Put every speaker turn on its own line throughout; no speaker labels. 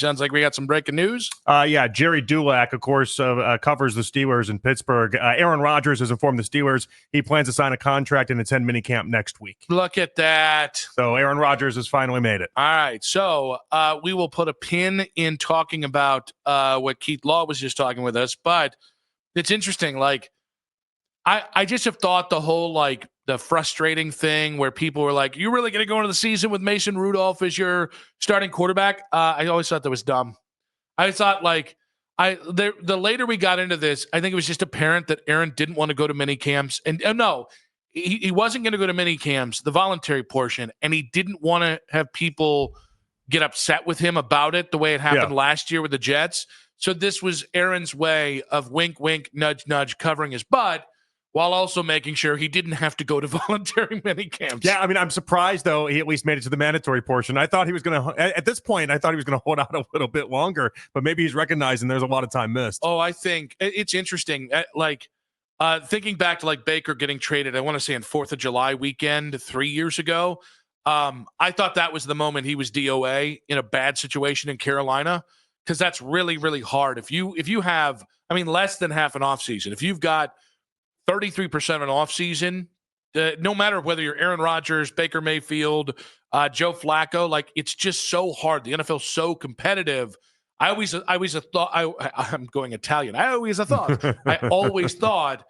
Sounds like we got some breaking news.
Yeah, Jerry Dulac, of course, covers the Steelers in Pittsburgh. Aaron Rodgers has informed the Steelers he plans to sign a contract and attend minicamp next week.
Look at that.
So Aaron Rodgers has finally made it.
All right, so we will put a pin in talking about what Keith Law was just talking with us, but it's interesting. Like, I just have thought the whole, like, the frustrating thing where people were like, "You really going to go into the season with Mason Rudolph as your starting quarterback?" I always thought that was dumb. I thought, like, the later we got into this, I think it was just apparent that Aaron didn't want to go to mini camps, and no, he wasn't going to go to mini camps, the voluntary portion, and he didn't want to have people get upset with him about it the way it happened last year with the Jets. So this was Aaron's way of wink, wink, nudge, nudge, covering his butt, while also making sure he didn't have to go to voluntary mini camps.
Yeah, I mean, I'm surprised, though, he at least made it to the mandatory portion. I thought he was going to, at this point, I thought he was going to hold out a little bit longer, but maybe he's recognizing there's a lot of time missed.
Oh, I think it's interesting. Thinking back to, like, Baker getting traded, I want to say on 4th of July weekend 3 years ago, I thought that was the moment he was DOA in a bad situation in Carolina, because that's really, really hard. If you have, I mean, less than half an offseason, if you've got 33% of an offseason, no matter whether you're Aaron Rodgers, Baker Mayfield, Joe Flacco, like, it's just so hard. The NFL's so competitive. I always thought, I'm going Italian. I always thought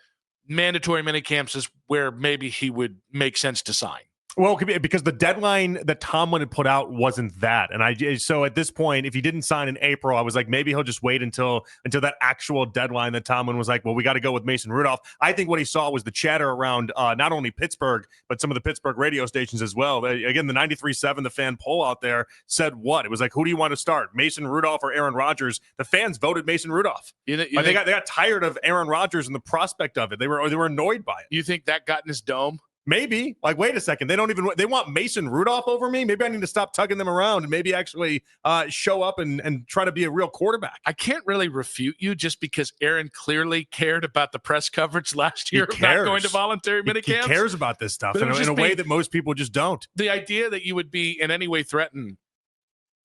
mandatory minicamps is where maybe he would make sense to sign.
Well, because the deadline that Tomlin had put out wasn't that. And so at this point, if he didn't sign in April, I was like, maybe he'll just wait until that actual deadline that Tomlin was like, well, we got to go with Mason Rudolph. I think what he saw was the chatter around not only Pittsburgh, but some of the Pittsburgh radio stations as well. Again, the 93.7, the fan poll out there said what? It was like, who do you want to start, Mason Rudolph or Aaron Rodgers? The fans voted Mason Rudolph. They got tired of Aaron Rodgers and the prospect of it. They were annoyed by it.
You think that got in his dome?
Maybe. Like, wait a second. They want Mason Rudolph over me? Maybe I need to stop tugging them around and maybe actually show up and try to be a real quarterback.
I can't really refute you just because Aaron clearly cared about the press coverage last year about going to voluntary minicamps.
He cares about this stuff in a way that most people just don't.
The idea that you would be in any way threatened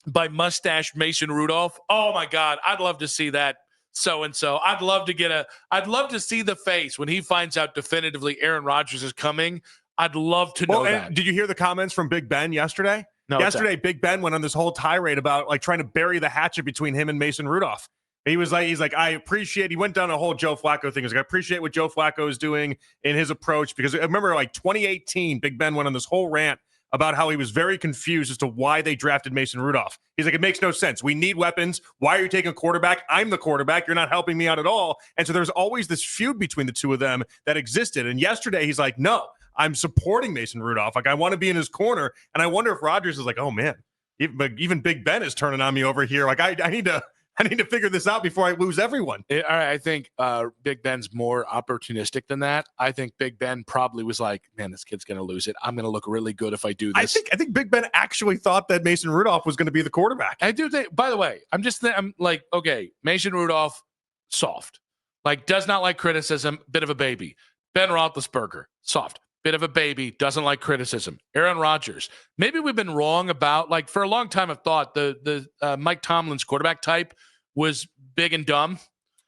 by mustache Mason Rudolph, oh my God, I'd love to see that. So-and-so. I'd love to see the face when he finds out definitively Aaron Rodgers is coming. I'd love to know that.
Did you hear the comments from Big Ben yesterday?
No.
Yesterday, Big Ben went on this whole tirade about, like, trying to bury the hatchet between him and Mason Rudolph. He's like, I appreciate, he went down a whole Joe Flacco thing. He's like, I appreciate what Joe Flacco is doing in his approach, because I remember, like, 2018, Big Ben went on this whole rant about how he was very confused as to why they drafted Mason Rudolph. He's like, it makes no sense. We need weapons. Why are you taking a quarterback? I'm the quarterback. You're not helping me out at all. And so there's always this feud between the two of them that existed. And yesterday he's like, no, I'm supporting Mason Rudolph. Like, I want to be in his corner. And I wonder if Rodgers is like, oh man, even Big Ben is turning on me over here. Like, I need to figure this out before I lose everyone.
I think Big Ben's more opportunistic than that. I think Big Ben probably was like, man, this kid's going to lose it. I'm going to look really good if I do this.
I think Big Ben actually thought that Mason Rudolph was going to be the quarterback.
I do think, by the way, I'm like, okay, Mason Rudolph, soft. Like, does not like criticism, bit of a baby. Ben Roethlisberger, soft. Bit of a baby, doesn't like criticism. Aaron Rodgers. Maybe we've been wrong about, like, for a long time I've thought the Mike Tomlin's quarterback type was big and dumb.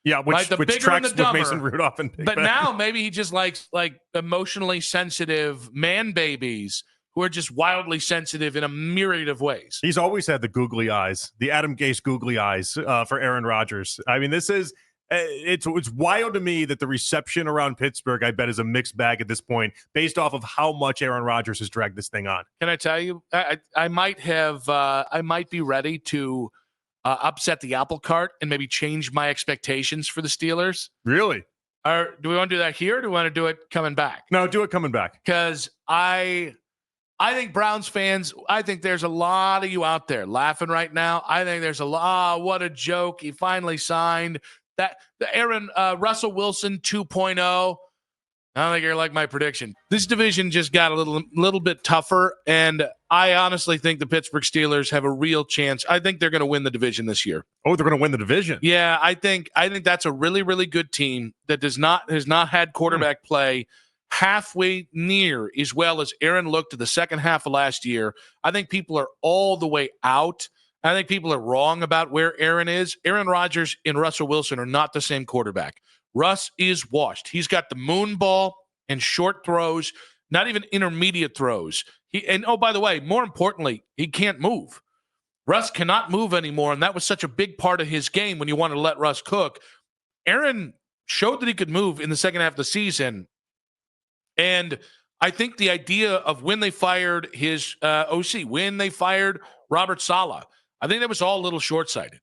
Yeah, which tracks with Mason Rudolph and Big Ben.
But now maybe he just likes, like, emotionally sensitive man babies who are just wildly sensitive in a myriad of ways.
He's always had the googly eyes, the Adam Gase googly eyes for Aaron Rodgers. I mean, this is it's wild to me that the reception around Pittsburgh, I bet, is a mixed bag at this point, based off of how much Aaron Rodgers has dragged this thing on.
Can I tell you, I might be ready to upset the apple cart and maybe change my expectations for the Steelers.
Really?
Or do we want to do that here, or do we want to do it coming back?
No, do it coming back.
Because I think Browns fans, I think there's a lot of you out there laughing right now. I think there's a lot, what a joke. He finally signed. That the Aaron Russell Wilson 2.0. I don't think you're like my prediction. This division just got a little bit tougher, and I honestly think the Pittsburgh Steelers have a real chance. I think they're going to win the division this year.
Oh, they're going to win the division.
Yeah, I think that's a really, really good team that has not had quarterback play halfway near as well as Aaron looked at the second half of last year. I think people are all the way out. I think people are wrong about where Aaron is. Aaron Rodgers and Russell Wilson are not the same quarterback. Russ is washed. He's got the moon ball and short throws, not even intermediate throws. Oh, by the way, more importantly, he can't move. Russ cannot move anymore, and that was such a big part of his game when you wanted to let Russ cook. Aaron showed that he could move in the second half of the season, and I think the idea of when they fired his OC, when they fired Robert Saleh, I think that was all a little short-sighted.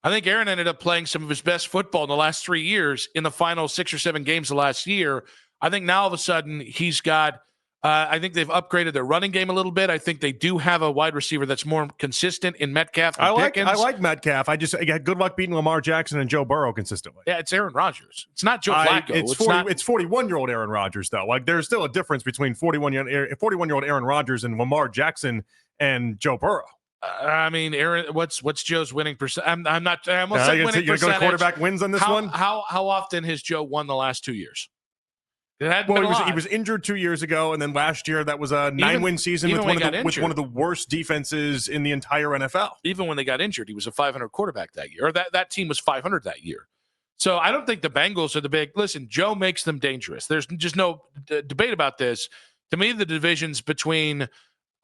I think Aaron ended up playing some of his best football in the last 3 years in the final 6 or 7 games of last year. I think now all of a sudden he's got I think they've upgraded their running game a little bit. I think they do have a wide receiver that's more consistent in Metcalf and Pickens.
I like Metcalf. I had good luck beating Lamar Jackson and Joe Burrow consistently.
Yeah, it's Aaron Rodgers. It's not Joe Flacco.
It's 41-year-old Aaron Rodgers, though. Like, there's still a difference between 41-year-old Aaron Rodgers and Lamar Jackson and Joe Burrow.
I mean, Aaron, what's Joe's winning percent? I'm not. I almost said winning
you're
percentage.
going to quarterback wins on this one.
How often has Joe won the last 2 years?
He was injured 2 years ago, and then last year that was a 9-win season with one of the worst defenses in the entire NFL.
Even when they got injured, he was a 500 quarterback that year. Or that team was 500 that year. So I don't think the Bengals are the big. Listen, Joe makes them dangerous. There's just no debate about this. To me, the divisions between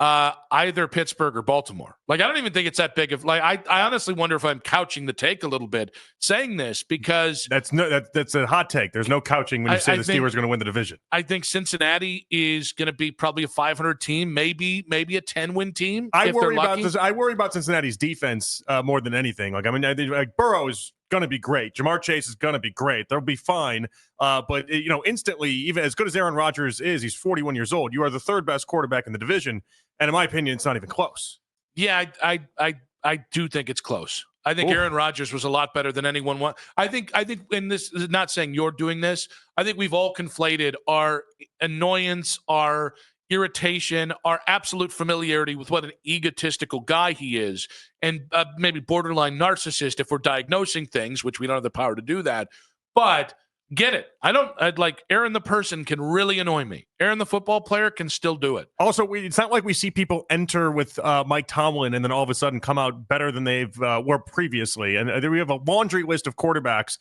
either Pittsburgh or Baltimore. Like, I don't even think it's that big of, like, I honestly wonder if I'm couching the take a little bit saying this, because
that's a hot take. There's no couching when you say the Steelers are going to win the division.
I think Cincinnati is going to be probably a 500 team, maybe a 10-win team.
I worry about Cincinnati's defense more than anything. Like, I mean, I think, like, Burrow is going to be great. Jamar Chase is going to be great. They'll be fine. But instantly, even as good as Aaron Rodgers is, he's 41 years old. You are the third best quarterback in the division. And in my opinion, it's not even close.
Yeah, I do think it's close. I think Aaron Rodgers was a lot better than anyone want. I think, and this is not saying you're doing this. I think we've all conflated our annoyance, our irritation, our absolute familiarity with what an egotistical guy he is, and maybe borderline narcissist if we're diagnosing things, which we don't have the power to do that. But get it. I'd like Aaron the person can really annoy me. Aaron the football player can still do it.
Also, it's not like we see people enter with Mike Tomlin and then all of a sudden come out better than they've were previously. And we have a laundry list of quarterbacks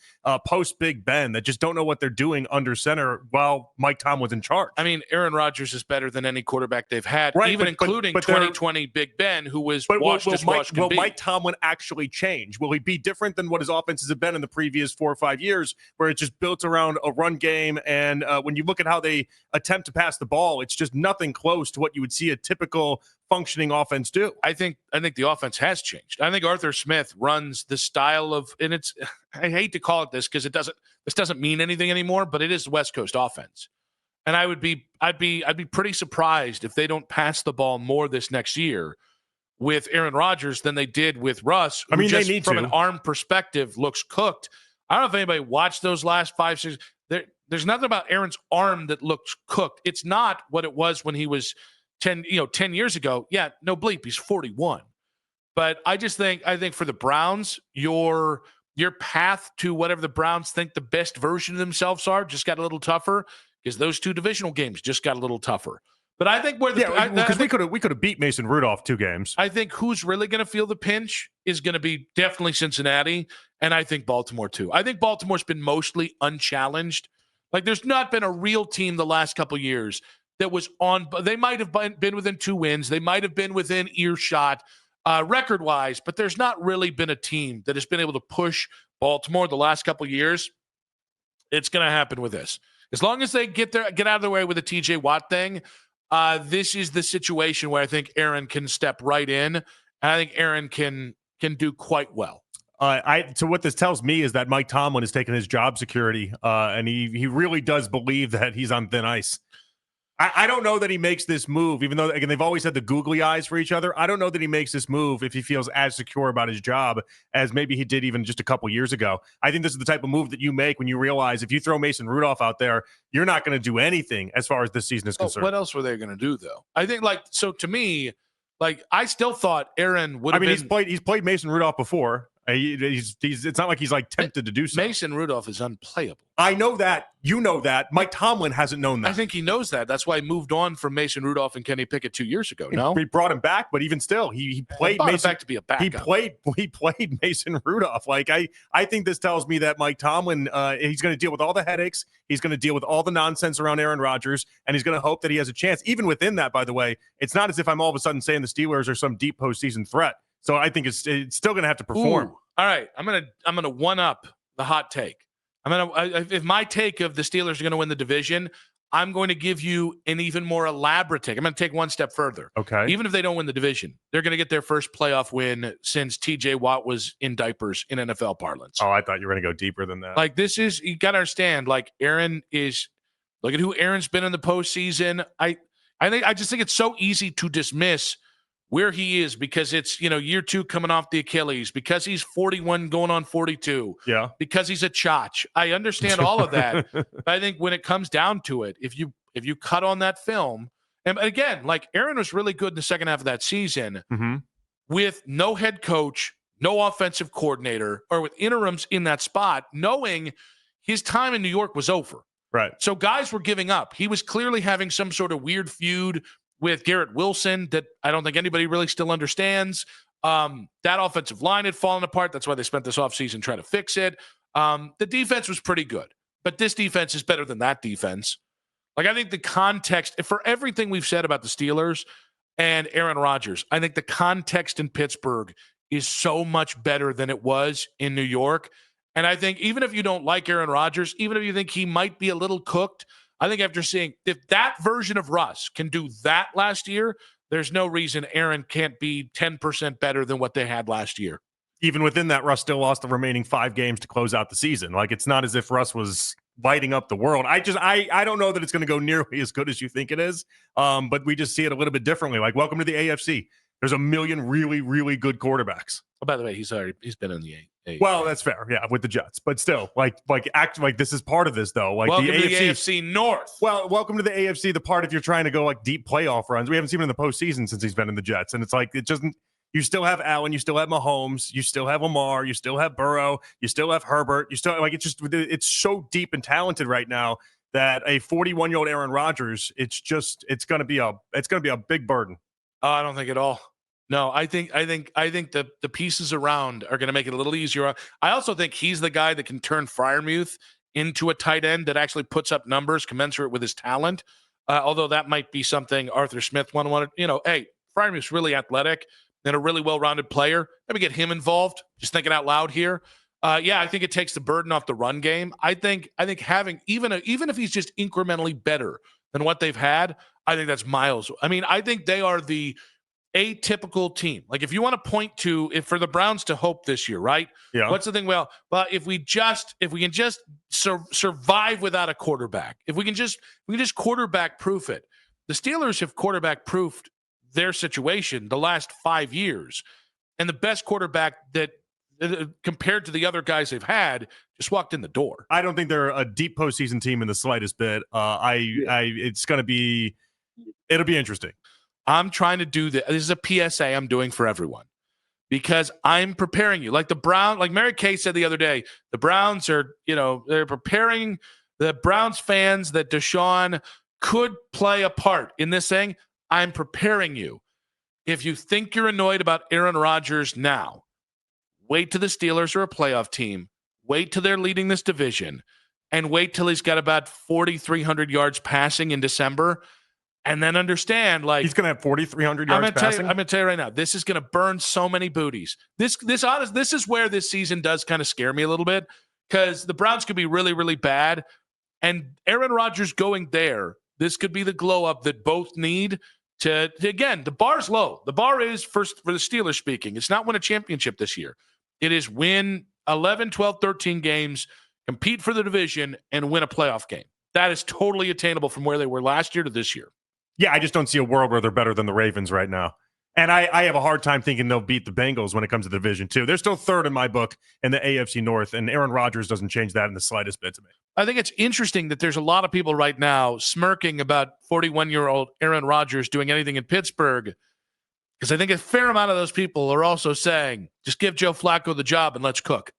post Big Ben that just don't know what they're doing under center while Mike Tomlin's in charge.
I mean, Aaron Rodgers is better than any quarterback they've had, right, including 2020 Big Ben, who was washed. Will
Mike Tomlin actually change? Will he be different than what his offenses have been in the previous 4 or 5 years, where it's just built around a run game? And when you look at how they attempt to pass the ball, it's just nothing close to what you would see a typical functioning offense do.
I think the offense has changed. I think Arthur Smith runs the style of, and it's, I hate to call it this because this doesn't mean anything anymore, but it is the West Coast offense. And I'd be pretty surprised if they don't pass the ball more this next year with Aaron Rodgers than they did with Russ.
I mean,
just
they need
from
to.
An arm perspective looks cooked. I don't know if anybody watched those last 5, 6. There's nothing about Aaron's arm that looks cooked. It's not what it was when he was 10 years ago. Yeah, no bleep, he's 41. But I think for the Browns, your path to whatever the Browns think the best version of themselves are just got a little tougher, because those 2 divisional games just got a little tougher. But I think because
we could have beat Mason Rudolph 2 games.
I think who's really going to feel the pinch is going to be definitely Cincinnati, and I think Baltimore too. I think Baltimore's been mostly unchallenged. Like, there's not been a real team the last couple of years that was on. They might have been within 2 wins. They might have been within earshot record-wise, but there's not really been a team that has been able to push Baltimore the last couple of years. It's going to happen with this. As long as they get out of the way with the TJ Watt thing, this is the situation where I think Aaron can step right in. And I think Aaron can do quite well.
So what this tells me is that Mike Tomlin has taken his job security, and he really does believe that he's on thin ice. I don't know that he makes this move, even though, again, they've always had the googly eyes for each other. I don't know that he makes this move if he feels as secure about his job as maybe he did even just a couple years ago. I think this is the type of move that you make when you realize if you throw Mason Rudolph out there, you're not going to do anything as far as this season is concerned.
What else were they going to do, though? I think, to me, I still thought Aaron would have been.
He's played Mason Rudolph before. It's not like he's like tempted to do so.
Mason Rudolph is unplayable.
I know that. You know that. Mike Tomlin hasn't known that.
I think he knows that. That's why he moved on from Mason Rudolph and Kenny Pickett 2 years ago. No,
he brought him back, but even still, he played Mason
back to be a backup.
He played Mason Rudolph. Like I think this tells me that Mike Tomlin, he's going to deal with all the headaches. He's going to deal with all the nonsense around Aaron Rodgers, and he's going to hope that he has a chance. Even within that, by the way, it's not as if I'm all of a sudden saying the Steelers are some deep postseason threat. So I think it's still going to have to perform.
Ooh. All right, I'm gonna one up the hot take. If my take of the Steelers are going to win the division, I'm going to give you an even more elaborate take. I'm going to take one step further.
Okay.
Even if they don't win the division, they're going to get their first playoff win since TJ Watt was in diapers in NFL parlance.
Oh, I thought you were going to go deeper than that.
Like you got to understand. Like Aaron is. Look at who Aaron's been in the postseason. I just think it's so easy to dismiss where he is because it's, year 2 coming off the Achilles, because he's 41 going on 42.
Yeah.
Because he's a chotch. I understand all of that. But I think when it comes down to it, if you cut on that film, and again, like Aaron was really good in the second half of that season with no head coach, no offensive coordinator, or with interims in that spot, knowing his time in New York was over.
Right.
So guys were giving up. He was clearly having some sort of weird feud with Garrett Wilson that I don't think anybody really still understands. That offensive line had fallen apart. That's why they spent this offseason trying to fix it. The defense was pretty good, but this defense is better than that defense. Like, I think the context, for everything we've said about the Steelers and Aaron Rodgers, I think the context in Pittsburgh is so much better than it was in New York. And I think even if you don't like Aaron Rodgers, even if you think he might be a little cooked, I think after seeing if that version of Russ can do that last year, there's no reason Aaron can't be 10% better than what they had last year.
Even within that, Russ still lost the remaining 5 games to close out the season. Like, it's not as if Russ was lighting up the world. I don't know that it's going to go nearly as good as you think it is. But we just see it a little bit differently. Like, welcome to the AFC. There's a million really, really good quarterbacks.
Oh, by the way, he's been in the AFC.
Well, that's fair. Yeah, with the Jets. But still, act like this is part of this, though. Like,
welcome to the AFC North.
Well, welcome to the AFC, the part if you're trying to go like deep playoff runs. We haven't seen him in the postseason since he's been in the Jets. And it's like, it doesn't, you still have Allen, you still have Mahomes, you still have Lamar, you still have Burrow, you still have Herbert, you still it's so deep and talented right now that a 41-year-old Aaron Rodgers, it's going to be a big burden.
I don't think at all. No, I think the pieces around are going to make it a little easier. I also think he's the guy that can turn Freiermuth into a tight end that actually puts up numbers commensurate with his talent. Although that might be something Arthur Smith wanted. Hey, Freiermuth's really athletic and a really well-rounded player. Let me get him involved. Just thinking out loud here. I think it takes the burden off the run game. I think having even if he's just incrementally better than what they've had, I think that's miles. I mean, I think they are the atypical team. Like, if you want to point to for the Browns to hope this year, right?
Yeah.
What's the thing? Well, if we can just survive without a quarterback, if we can just quarterback proof it. The Steelers have quarterback proofed their situation the last 5 years, and the best quarterback that compared to the other guys they've had just walked in the door.
I don't think they're a deep postseason team in the slightest bit. It'll be interesting.
I'm trying to do this. This is a PSA I'm doing for everyone because I'm preparing you. Like Mary Kay said the other day, the Browns are, they're preparing the Browns fans that Deshaun could play a part in this thing. I'm preparing you. If you think you're annoyed about Aaron Rodgers now, wait till the Steelers are a playoff team. Wait till they're leading this division and wait till he's got about 4,300 yards passing in December. And then understand, like,
he's going to have 4,300 yards passing.
I'm going to tell you right now, this is going to burn so many booties. This is where this season does kind of scare me a little bit because the Browns could be really, really bad. And Aaron Rodgers going there, this could be the glow up that both need to again, the bar's low. The bar is, first for the Steelers speaking, it's not win a championship this year. It is win 11, 12, 13 games, compete for the division, and win a playoff game. That is totally attainable from where they were last year to this year.
Yeah, I just don't see a world where they're better than the Ravens right now. And I have a hard time thinking they'll beat the Bengals when it comes to the division, too. They're still third in my book in the AFC North, and Aaron Rodgers doesn't change that in the slightest bit to me.
I think it's interesting that there's a lot of people right now smirking about 41-year-old Aaron Rodgers doing anything in Pittsburgh Because I think a fair amount of those people are also saying, just give Joe Flacco the job and let's cook.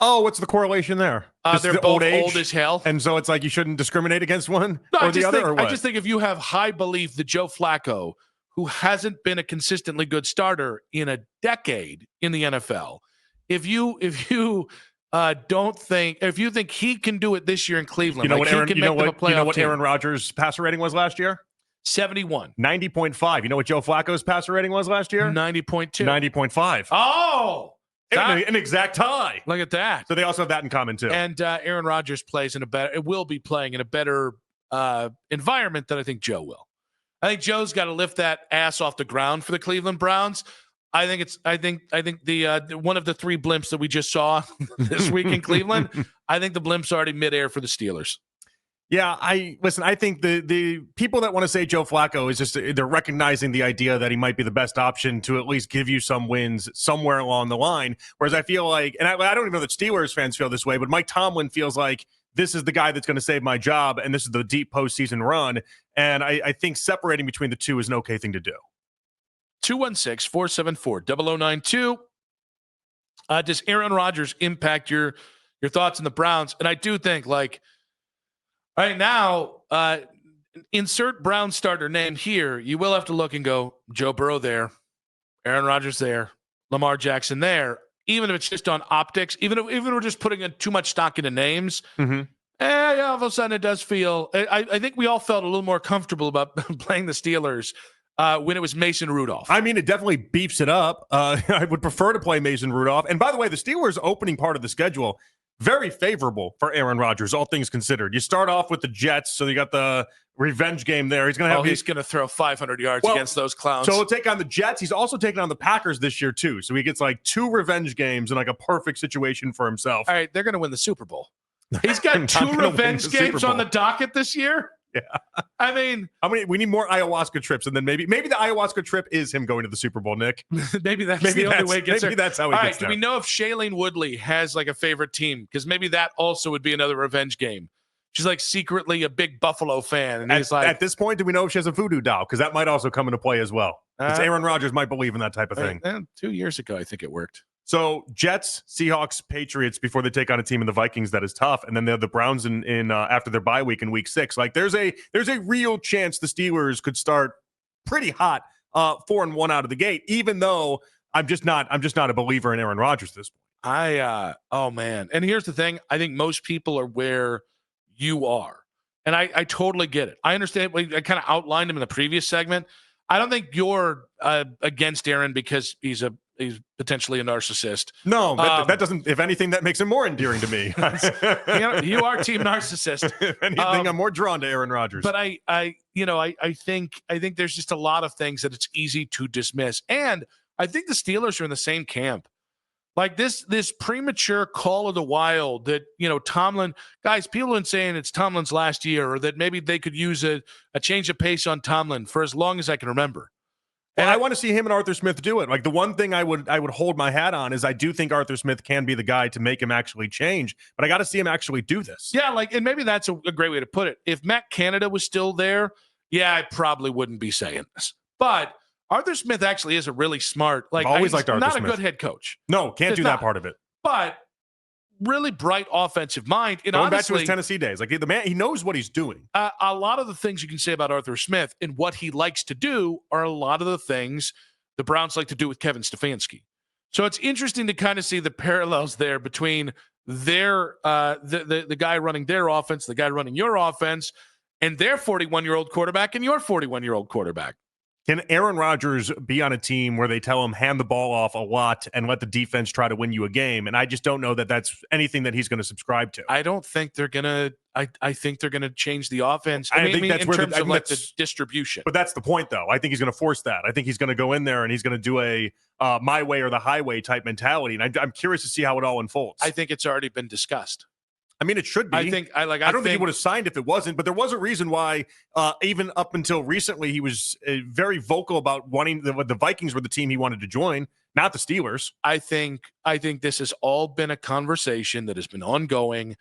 Oh, what's the correlation there?
They're both old as hell.
And so it's like you shouldn't discriminate against one
or
the other, or what?
I just think if you have high belief that Joe Flacco, who hasn't been a consistently good starter in a decade in the NFL, if you think he can do it this year in Cleveland,
you know what Aaron Rodgers' passer rating was last year?
71.
90.5. You know what Joe Flacco's passer rating was last year?
90.2.
90.5.
Oh!
An exact tie.
Look at that.
So they also have that in common too.
And Aaron Rodgers will be playing in a better environment than I think Joe will. I think Joe's got to lift that ass off the ground for the Cleveland Browns. I think the one of the three blimps that we just saw this week in Cleveland, I think the blimp's already midair for the Steelers.
Yeah, I think the people that want to say Joe Flacco is just, they're recognizing the idea that he might be the best option to at least give you some wins somewhere along the line. Whereas I feel like, and I don't even know that Steelers fans feel this way, but Mike Tomlin feels like this is the guy that's going to save my job, and this is the deep postseason run. And I think separating between the two is an okay thing to do.
216-474-0092. Does Aaron Rodgers impact your thoughts on the Browns? And I do think, like, right now, insert Brown starter name here. You will have to look and go, Joe Burrow there, Aaron Rodgers there, Lamar Jackson there. Even if it's just on optics, even if we're just putting too much stock into names, all of a sudden it does feel. I think we all felt a little more comfortable about playing the Steelers when it was Mason Rudolph.
I mean, it definitely beefs it up. I would prefer to play Mason Rudolph. And by the way, the Steelers' opening part of the schedule, very favorable for Aaron Rodgers, all things considered. You start off with the Jets, so you got the revenge game there. He's going
to throw 500 yards against those clowns.
So he'll take on the Jets. He's also taking on the Packers this year, too. So he gets like 2 revenge games and like a perfect situation for himself.
All right, they're going to win the Super Bowl. He's got 2 revenge games on the docket this year?
Yeah.
I mean,
we need more ayahuasca trips, and then maybe the ayahuasca trip is him going to the Super Bowl, Nick.
maybe the only way he gets there.
Maybe that's how he gets there.
Do we know if Shailene Woodley has like a favorite team? Because maybe that also would be another revenge game. She's like secretly a big Buffalo fan. And he's like,
at this point, do we know if she has a voodoo doll? Because that might also come into play as well. Aaron Rodgers might believe in that type of thing.
2 years ago, I think it worked.
So Jets, Seahawks, Patriots before they take on a team in the Vikings that is tough, and then they have the Browns in after their bye week in Week 6. Like there's a real chance the Steelers could start pretty hot, 4-1 out of the gate. Even though I'm just not a believer in Aaron Rodgers at this point.
Oh man, and here's the thing: I think most people are where you are, and I totally get it. I understand. I kind of outlined him in the previous segment. I don't think you're against Aaron because he's potentially a narcissist.
No, that doesn't. If anything, that makes him more endearing to me.
You are team narcissist.
If anything, I'm more drawn to Aaron Rodgers.
But I think there's just a lot of things that it's easy to dismiss, and I think the Steelers are in the same camp. Like this premature call of the wild that, Tomlin, guys, people have been saying it's Tomlin's last year, or that maybe they could use a change of pace on Tomlin for as long as I can remember.
And I want to see him and Arthur Smith do it. Like the one thing I would hold my hat on is I do think Arthur Smith can be the guy to make him actually change, but I got to see him actually do this.
Yeah, and maybe that's a great way to put it. If Matt Canada was still there, yeah, I probably wouldn't be saying this. But Arthur Smith actually is a really smart,
always liked Arthur Smith.
Not a good head coach.
No, can't do that part of it.
But really bright offensive mind. And
going back to his Tennessee days, like the man, he knows what he's doing.
A lot of the things you can say about Arthur Smith and what he likes to do are a lot of the things the Browns like to do with Kevin Stefanski. So it's interesting to kind of see the parallels there between their the guy running their offense, the guy running your offense, and their 41-year-old quarterback and your 41-year-old quarterback.
Can Aaron Rodgers be on a team where they tell him hand the ball off a lot and let the defense try to win you a game? And I just don't know that that's anything that he's going to subscribe to.
I don't think they're going to. I think they're going to change the offense.
I think that's
in terms of like the distribution.
But that's the point, though. I think he's going to force that. I think he's going to go in there and he's going to do a my way or the highway type mentality. And I'm curious to see how it all unfolds.
I think it's already been discussed.
I mean, it should be.
I don't
think he would have signed if it wasn't, but there was a reason why, even up until recently, he was very vocal about wanting the Vikings were the team he wanted to join, not the Steelers.
I think this has all been a conversation that has been ongoing,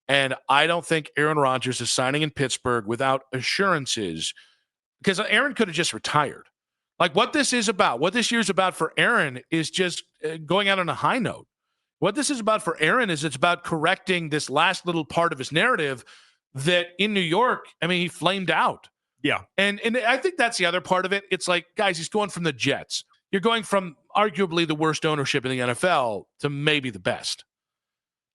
and I don't think Aaron Rodgers is signing in Pittsburgh without assurances, because Aaron could have just retired. Like what this is about, what this year's about for Aaron is just going out on a high note. What this is about for Aaron is it's about correcting this last little part of his narrative that in New York, I mean, he flamed out.
Yeah.
And I think that's the other part of it. It's like, guys, he's going from the Jets. You're going from arguably the worst ownership in the NFL to maybe the best.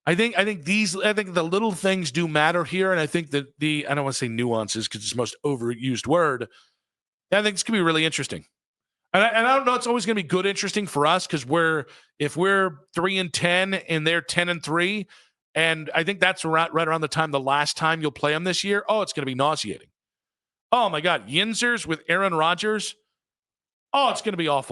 I think the little things do matter here. And I think that I don't want to say nuances because it's the most overused word. I think this could be really interesting. And I don't know, it's always going to be good, interesting for us because if we're 3-10 and they're 10-3, and I think that's right around the time the last time you'll play them this year. Oh, it's going to be nauseating. Oh my God, Yinzers with Aaron Rodgers. Oh, it's going to be awful.